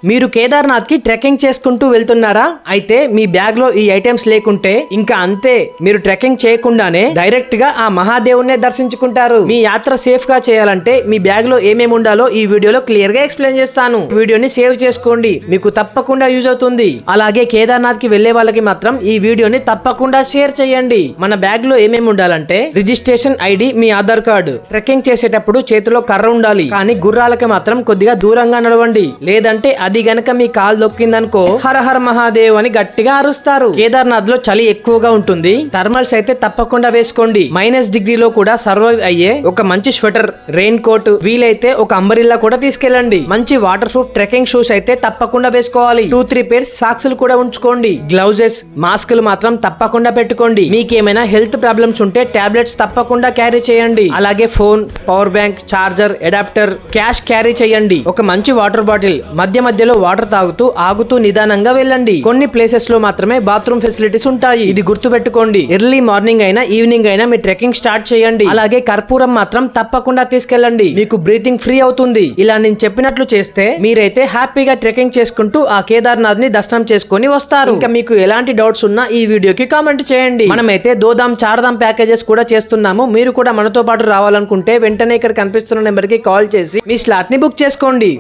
మీరు కేదార్నాథ్ కి ట్రెక్కింగ్ చేసుకుంటూ వెళ్తున్నారా? అయితే మీ బ్యాగ్ లో ఈ ఐటమ్స్ లేకుంటే ఇంకా అంతే, మీరు ట్రెక్కింగ్ చేయకుండానే డైరెక్ట్ గా ఆ మహాదేవునే దర్శించుకుంటారు. మీ యాత్ర సేఫ్ గా చేయాలంటే మీ బ్యాగ్ లో ఏమేమి ఉండాలో ఈ వీడియోలో క్లియర్ గా ఎక్స్ప్లెయిన్ చేస్తాను. వీడియోని సేవ్ చేసుకోండి, మీకు తప్పకుండా యూజ్ అవుతుంది. అలాగే కేదార్నాథ్ కి వెళ్లే వాళ్ళకి మాత్రం ఈ వీడియోని తప్పకుండా షేర్ చేయండి. మన బ్యాగ్ లో ఏమేమి ఉండాలంటే రిజిస్ట్రేషన్ ఐడి, మీ ఆధార్ కార్డు. ట్రెక్కింగ్ చేసేటప్పుడు చేతిలో కర్ర ఉండాలి, కానీ గుర్రాలకి మాత్రం కొద్దిగా దూరంగా నడవండి, లేదంటే అది గనక మీ కాలు దొక్కిందనుకో హర హర మహాదేవ్ అని గట్టిగా అరుస్తారు. కేదార్నాథ్ లో చలి ఎక్కువగా ఉంటుంది, థర్మల్స్ అయితే తప్పకుండా వేసుకోండి. -డిగ్రీలో కూడా సర్వైవ్ అయ్యే ఒక మంచి స్వెటర్, రెయిన్ కోట్, వీలైతే ఒక అంబరిల్లా కూడా తీసుకెళ్ళండి. మంచి వాటర్ ప్రూఫ్ ట్రెక్కింగ్ షూస్ అయితే తప్పకుండా వేసుకోవాలి. 2-3 పేర్స్ సాక్స్లు కూడా ఉంచుకోండి. గ్లౌజెస్, మాస్కులు మాత్రం తప్పకుండా పెట్టుకోండి. మీకేమైనా హెల్త్ ప్రాబ్లమ్స్ ఉంటే టాబ్లెట్స్ తప్పకుండా క్యారీ చేయండి. అలాగే phone, power bank, charger, adapter, cash carry చేయండి. ఒక మంచి వాటర్ బాటిల్, మధ్య మధ్యలో వాటర్ తాగుతూ ఆగుతూ నిదానంగా వెళ్ళండి. కొన్ని ప్లేసెస్ లో మాత్రమే బాత్రూమ్ ఫెసిలిటీస్ ఉంటాయి, ఇది గుర్తు పెట్టుకోండి. ఎర్లీ మార్నింగ్ అయినా ఈవినింగ్ అయినా మీ ట్రెక్కింగ్ స్టార్ట్ చేయండి. అలాగే కర్పూరం మాత్రం తప్పకుండా తీసుకెళ్ళండి, మీకు బ్రీతింగ్ ఫ్రీ అవుతుంది. ఇలా నేను చెప్పినట్లు చేస్తే మీరైతే హ్యాపీగా ట్రెక్కింగ్ చేసుకుంటూ ఆ కేదార్నాథ్ ని దర్శనం చేసుకుని వస్తారు. ఇంకా మీకు ఎలాంటి డౌట్స్ ఉన్నా ఈ వీడియోకి కామెంట్ చేయండి. మనమైతే దోదాం చార్ధామ్ ప్యాకేజెస్ కూడా చేస్తున్నాము. మీరు కూడా మనతో పాటు రావాలనుకుంటే వెంటనే ఇక్కడ కనిపిస్తున్న నెంబర్ కి కాల్ చేసి మీ స్లాట్ ని బుక్ చేసుకోండి.